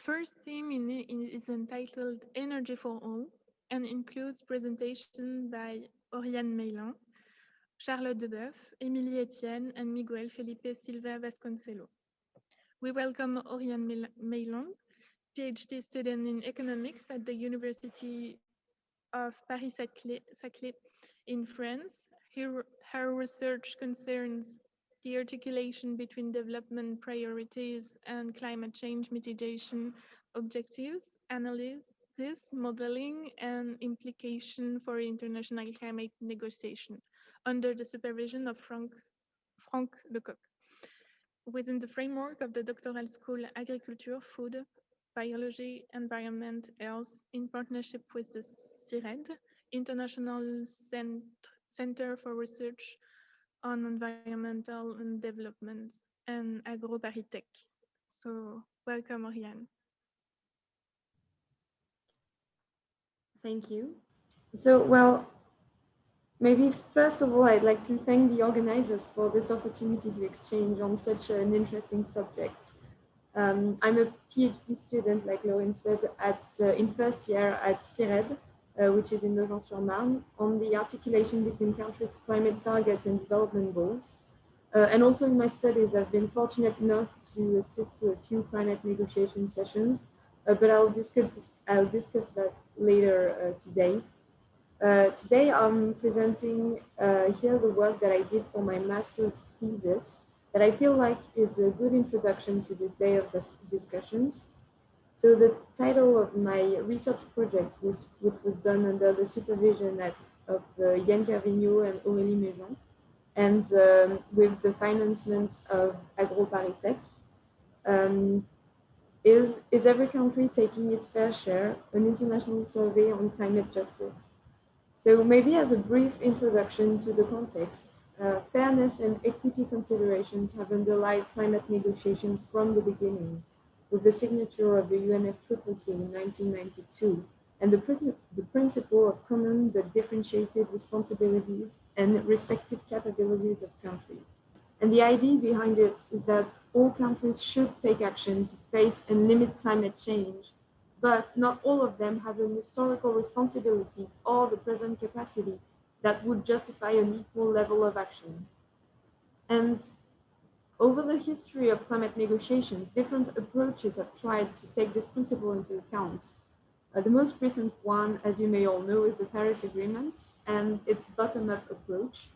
first theme is entitled Energy for All and includes presentation by Auriane Meilland, Charlotte Deboeuf, Émilie Etienne, and Miguel Felipe Silva Vasconcelo. We welcome Auriane Meilland, Ph.D. student in economics at the University of Paris-Saclay in France. Her research concerns the articulation between development priorities and climate change mitigation objectives, analysis, modeling, and implication for international climate negotiation under the supervision of Franck Lecoq. Within the framework of the doctoral school Agriculture, Food, Biology, Environment, Health, in partnership with the CIRED, International Center for Research on Environmental and Development, and Agro-Paris-Tech. So welcome, Auriane. Thank you. So, well, maybe first of all, I'd like to thank the organizers for this opportunity to exchange on such an interesting subject. I'm a PhD student, like Lauren said, in first year at CIRED, which is in Nogent-sur-Marne, on the articulation between countries' climate targets and development goals. And also in my studies, I've been fortunate enough to assist to a few climate negotiation sessions, but I'll discuss that later today. Today, I'm presenting here the work that I did for my master's thesis that I feel like is a good introduction to this day of discussions. So the title of my research project, which was done under the supervision of Yann Carvigno and Auriane Meilland, and with the financement of Agro-Paris-Tech, is every country taking its fair share, an international survey on climate justice. So maybe as a brief introduction to the context, fairness and equity considerations have underlined climate negotiations from the beginning, with the signature of the UNFCCC in 1992, and the principle of common but differentiated responsibilities and respective capabilities of countries. And the idea behind it is that all countries should take action to face and limit climate change, but not all of them have an historical responsibility or the present capacity that would justify an equal level of action. And over the history of climate negotiations, different approaches have tried to take this principle into account. The most recent one, as you may all know, is the Paris Agreement and its bottom-up approach.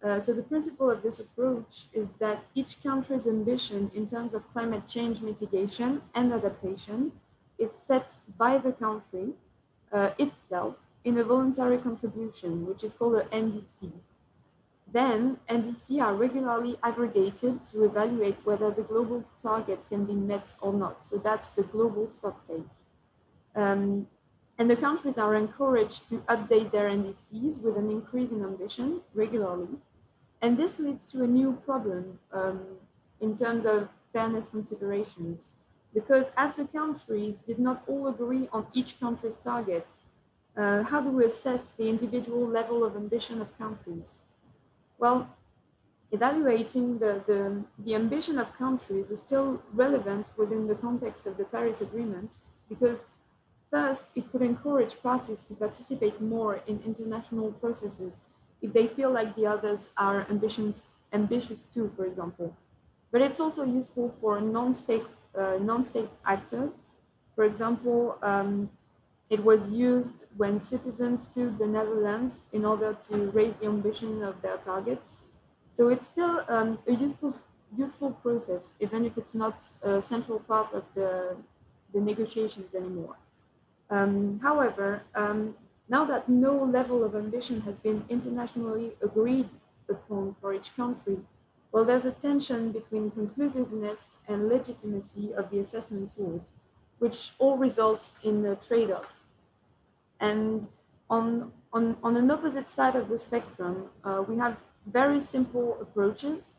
So the principle of this approach is that each country's ambition in terms of climate change mitigation and adaptation is set by the country itself in a voluntary contribution, which is called an NDC. Then NDC are regularly aggregated to evaluate whether the global target can be met or not. So that's the global stocktake. And the countries are encouraged to update their NDCs with an increase in ambition regularly. And this leads to a new problem in terms of fairness considerations, because as the countries did not all agree on each country's targets, how do we assess the individual level of ambition of countries? Well, evaluating the ambition of countries is still relevant within the context of the Paris Agreement, because first, it could encourage parties to participate more in international processes if they feel like the others are ambitious too, for example. But it's also useful for non-state actors. For example, it was used when citizens sued the Netherlands in order to raise the ambition of their targets. So it's still a useful process, even if it's not a central part of the negotiations anymore. However, now that no level of ambition has been internationally agreed upon for each country, well, there's a tension between conclusiveness and legitimacy of the assessment tools, which all results in a trade-off. And on an opposite side of the spectrum, we have very simple approaches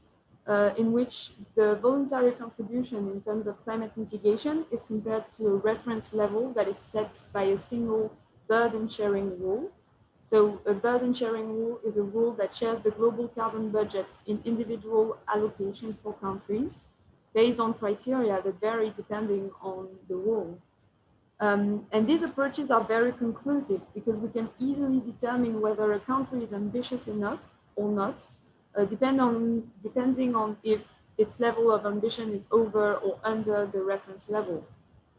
in which the voluntary contribution in terms of climate mitigation is compared to a reference level that is set by a single burden sharing rule. So a burden sharing rule is a rule that shares the global carbon budgets in individual allocations for countries. based on criteria that vary depending on the rule. And these approaches are very conclusive because we can easily determine whether a country is ambitious enough or not, depending on if its level of ambition is over or under the reference level.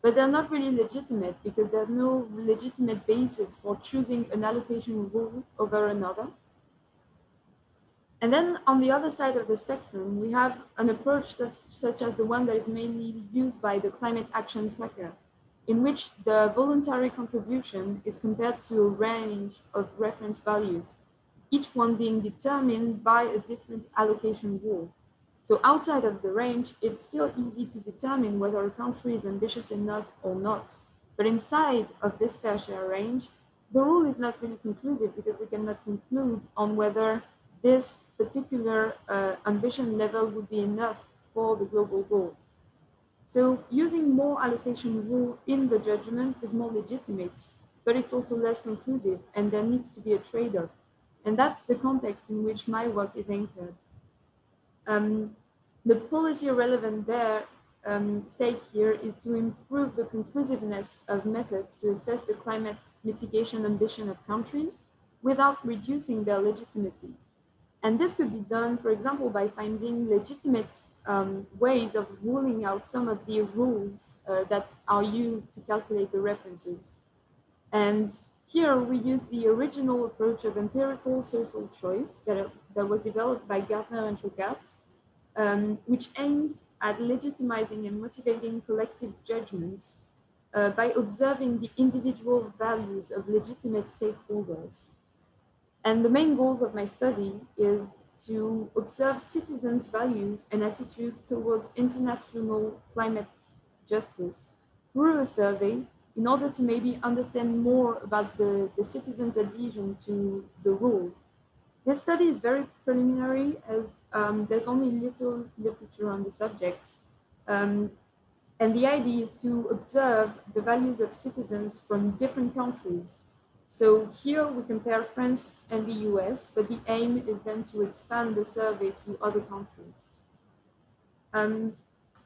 But they're not really legitimate because there's no legitimate basis for choosing an allocation rule over another. And then on the other side of the spectrum, we have an approach such as the one that is mainly used by the Climate Action Tracker, in which the voluntary contribution is compared to a range of reference values, each one being determined by a different allocation rule. So outside of the range, it's still easy to determine whether a country is ambitious enough or not. But inside of this fair share range, the rule is not really conclusive because we cannot conclude on whether this particular ambition level would be enough for the global goal. So using more allocation rule in the judgment is more legitimate, but it's also less conclusive, and there needs to be a trade-off. And that's the context in which my work is anchored. The policy relevant there stake here is to improve the conclusiveness of methods to assess the climate mitigation ambition of countries without reducing their legitimacy. And this could be done, for example, by finding legitimate ways of ruling out some of the rules that are used to calculate the references. And here we use the original approach of empirical social choice that was developed by Gartner and Chocat, which aims at legitimizing and motivating collective judgments by observing the individual values of legitimate stakeholders. And the main goals of my study is to observe citizens' values and attitudes towards international climate justice through a survey in order to maybe understand more about the citizens' adhesion to the rules. This study is very preliminary as there's only little literature on the subject. And the idea is to observe the values of citizens from different countries. So here we compare France and the US, but the aim is then to expand the survey to other countries.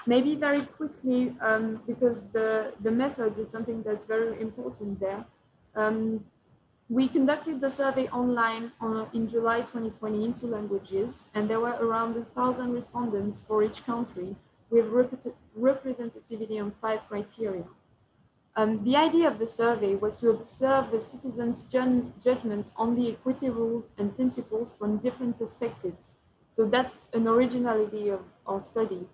Maybe very quickly, because the method is something that's very important there. We conducted the survey online in July 2020 in 2 languages, and there were around 1,000 respondents for each country with representativity on 5 criteria. The idea of the survey was to observe the citizens' judgments on the equity rules and principles from different perspectives. So that's an originality of our study,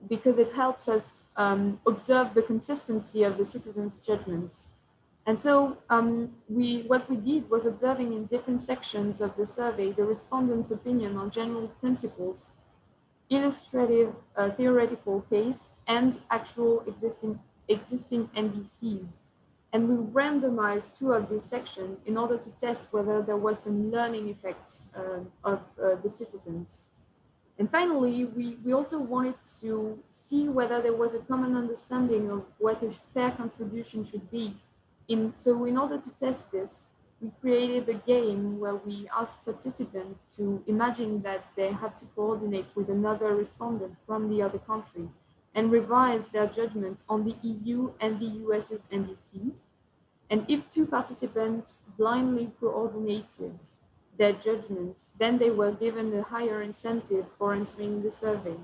because it helps us observe the consistency of the citizens' judgments. And so what we did was observing in different sections of the survey the respondents' opinion on general principles, illustrative theoretical case, and actual existing NDCs. And we randomized 2 of these sections in order to test whether there was some learning effects of the citizens. And finally, we also wanted to see whether there was a common understanding of what a fair contribution should be. So in order to test this, we created a game where we asked participants to imagine that they had to coordinate with another respondent from the other country and revise their judgment on the EU and the US's NDCs. And if 2 participants blindly coordinated their judgments, then they were given a higher incentive for answering the survey.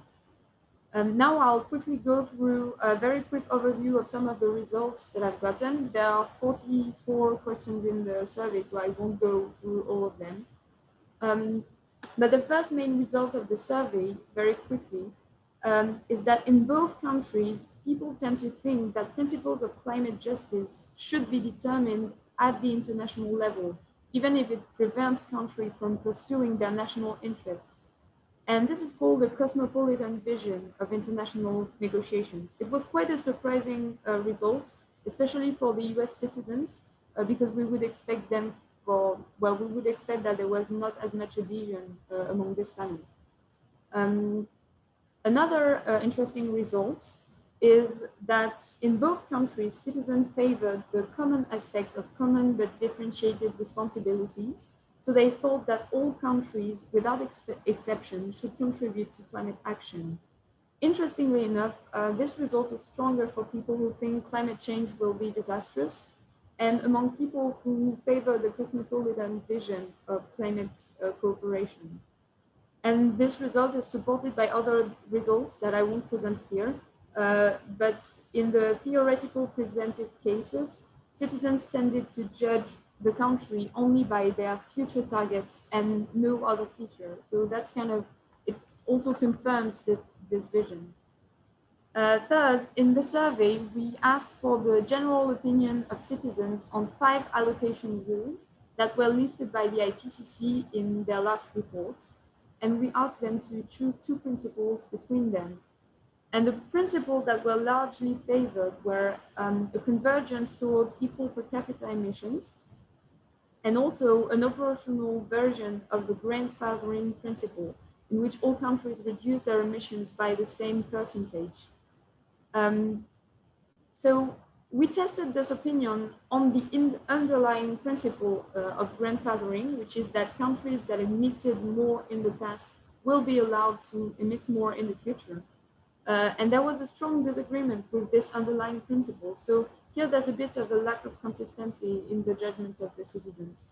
Now I'll quickly go through a very quick overview of some of the results that I've gotten. There are 44 questions in the survey, so I won't go through all of them. But the first main result of the survey, very quickly, is that in both countries, people tend to think that principles of climate justice should be determined at the international level, even if it prevents countries from pursuing their national interests. And this is called the Cosmopolitan Vision of international negotiations. It was quite a surprising result, especially for the US citizens, because we would expect we would expect that there was not as much adhesion among this panel. Another interesting result is that in both countries, citizens favored the common aspect of common but differentiated responsibilities. So they thought that all countries, without exception, should contribute to climate action. Interestingly enough, this result is stronger for people who think climate change will be disastrous, and among people who favor the cosmopolitan vision of climate cooperation. And this result is supported by other results that I won't present here. But in the theoretical presented cases, citizens tended to judge the country only by their future targets and no other feature. So that's kind of, it also confirms this vision. Third, in the survey, we asked for the general opinion of citizens on 5 allocation rules that were listed by the IPCC in their last reports. And we asked them to choose 2 principles between them. And the principles that were largely favored were a convergence towards equal per capita emissions, and also an operational version of the grandfathering principle, in which all countries reduce their emissions by the same percentage. So we tested this opinion on the underlying principle of grandfathering, which is that countries that emitted more in the past will be allowed to emit more in the future. And there was a strong disagreement with this underlying principle. So here there's a bit of a lack of consistency in the judgment of the citizens.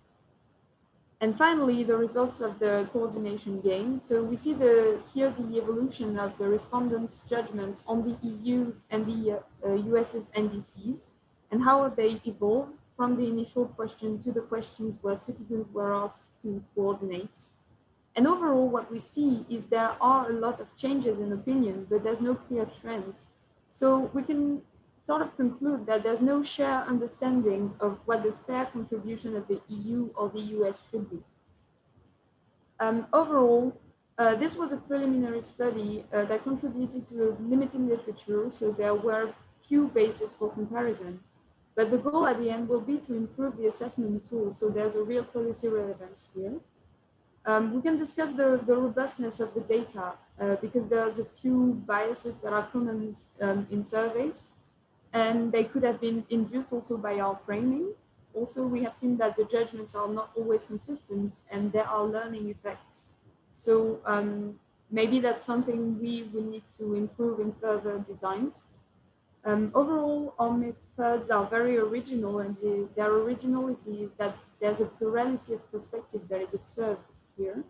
And finally, the results of the coordination game. So we see here the evolution of the respondents' judgments on the EU's and the US's NDCs, and how they evolved from the initial question to the questions where citizens were asked to coordinate. And overall, what we see is there are a lot of changes in opinion, but there's no clear trends. So we can sort of conclude that there's no shared understanding of what the fair contribution of the EU or the US should be. Overall, this was a preliminary study that contributed to limited literature, so there were few bases for comparison. But the goal at the end will be to improve the assessment tool, so there's a real policy relevance here. We can discuss the robustness of the data because there's a few biases that are common in surveys, and they could have been induced also by our framing. Also, we have seen that the judgments are not always consistent and there are learning effects. So maybe that's something we will need to improve in further designs. Overall, our methods are very original, and their originality is that there's a plurality of perspective that is observed here.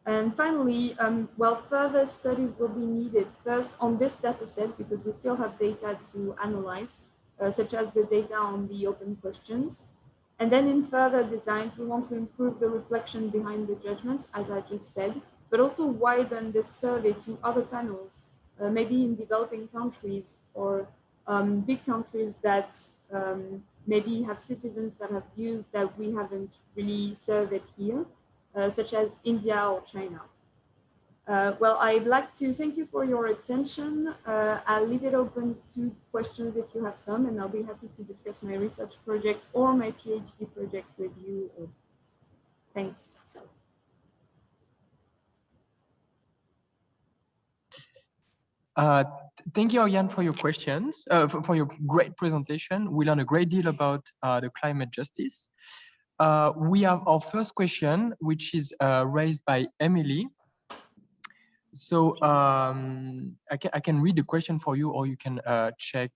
And finally, further studies will be needed first on this data set because we still have data to analyze, such as the data on the open questions. And then in further designs, we want to improve the reflection behind the judgments, as I just said, but also widen this survey to other panels, maybe in developing countries or big countries that maybe have citizens that have views that we haven't really surveyed here. Such as India or China. Well, I'd like to thank you for your attention. I'll leave it open to questions if you have some, and I'll be happy to discuss my research project or my PhD project with you. Thanks. Thank you, Auriane, for your questions, for your great presentation. We learned a great deal about the climate justice. We have our first question, which is raised by Emily. So I can read the question for you, or you can check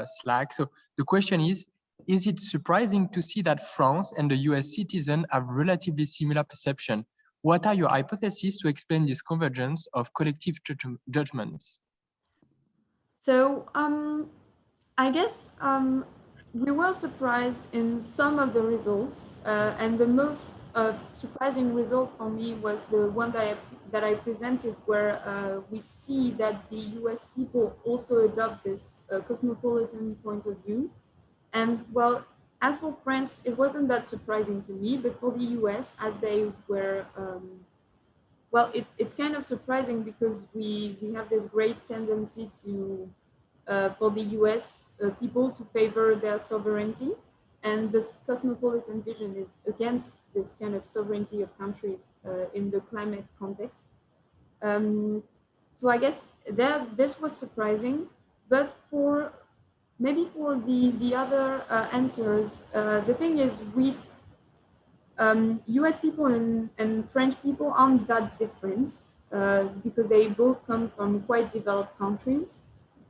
Slack. So the question is it surprising to see that France and the US citizen have relatively similar perception? What are your hypotheses to explain this convergence of collective judgments? So I guess we were surprised in some of the results, and the most surprising result for me was the one that I presented, where we see that the US people also adopt this cosmopolitan point of view. And well, as for France, it wasn't that surprising to me, but for the US, as they were, well, it's kind of surprising because we have this great tendency to, for the US people to favor their sovereignty. And this cosmopolitan vision is against this kind of sovereignty of countries in the climate context. So I guess this was surprising, but maybe for the other answers, the thing is US people and French people aren't that different. because they both come from quite developed countries.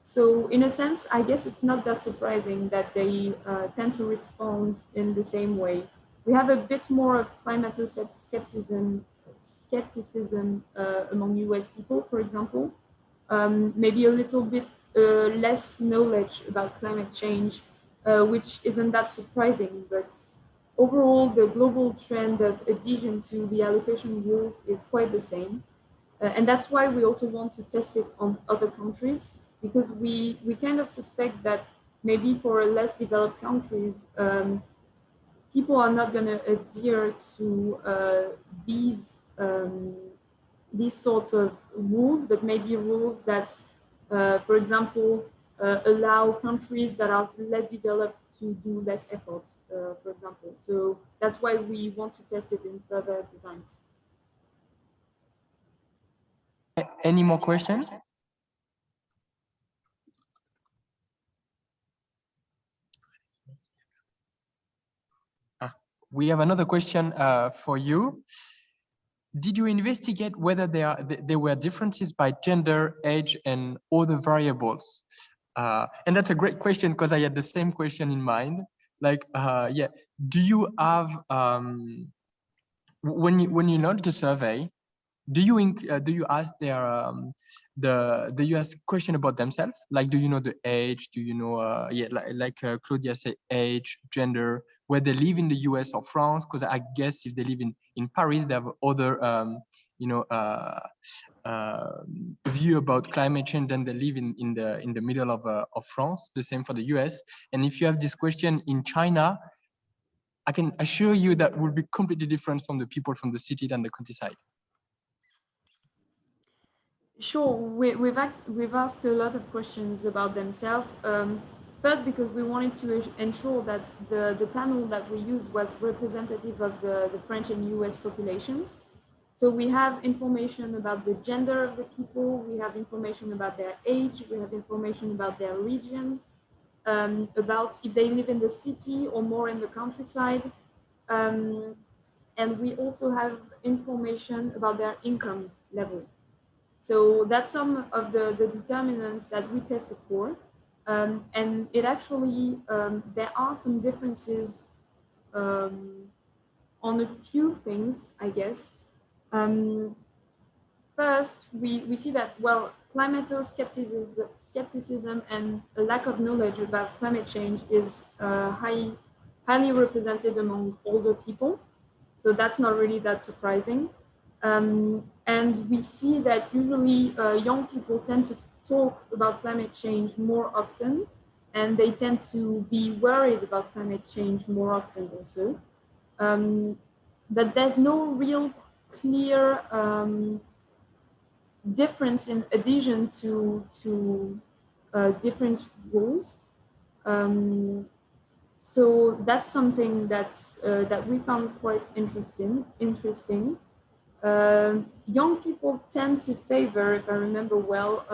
So in a sense, I guess it's not that surprising that they tend to respond in the same way. We have a bit more of skepticism among US people, for example. Maybe a little bit less knowledge about climate change, which isn't that surprising, but overall, the global trend of adhesion to the allocation rules is quite the same. And that's why we also want to test it on other countries, because we kind of suspect that maybe for less developed countries, people are not going to adhere to these sorts of rules, but maybe rules that, for example, allow countries that are less developed to do less effort, for example. So that's why we want to test it in further designs. Any more questions? We have another question for you. Did you investigate whether there were differences by gender, age, and other variables? And that's a great question, because I had the same question in mind. Like, yeah, do you have, when you launch the survey, do you ask do you ask question about themselves? Like, do you know the age? Do you know, yeah, like Claudia said, age, gender, where they live in the US or France? Because I guess if they live in Paris, they have other, you know, view about climate change than they live in the middle of France. The same for the US. And if you have this question in China, I can assure you that will be completely different from the people from the city than the countryside. Sure, we've asked a lot of questions about themselves. First, because we wanted to ensure that the panel that we used was representative of the French and US populations. So we have information about the gender of the people, we have information about their age, we have information about their region, about if they live in the city or more in the countryside. And we also have information about their income level. So that's some of the determinants that we tested for. And it actually, there are some differences on a few things, I guess. First, we see that, well, skepticism and a lack of knowledge about climate change is highly represented among older people. So that's not really that surprising. And we see that usually young people tend to talk about climate change more often, and they tend to be worried about climate change more often also. But there's no real clear difference in adhesion to different rules. So that's something that we found quite interesting. Young people tend to favor, if I remember well,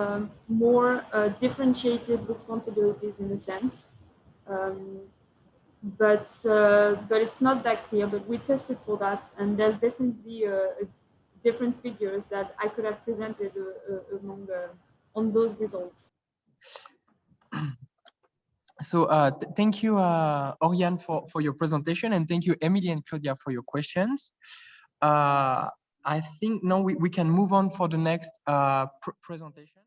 more differentiated responsibilities in a sense. But it's not that clear, but we tested for that, and there's definitely different figures that I could have presented on those results. So thank you, Auriane, for your presentation, and thank you, Emily and Claudia, for your questions. I think now we can move on for the next presentation.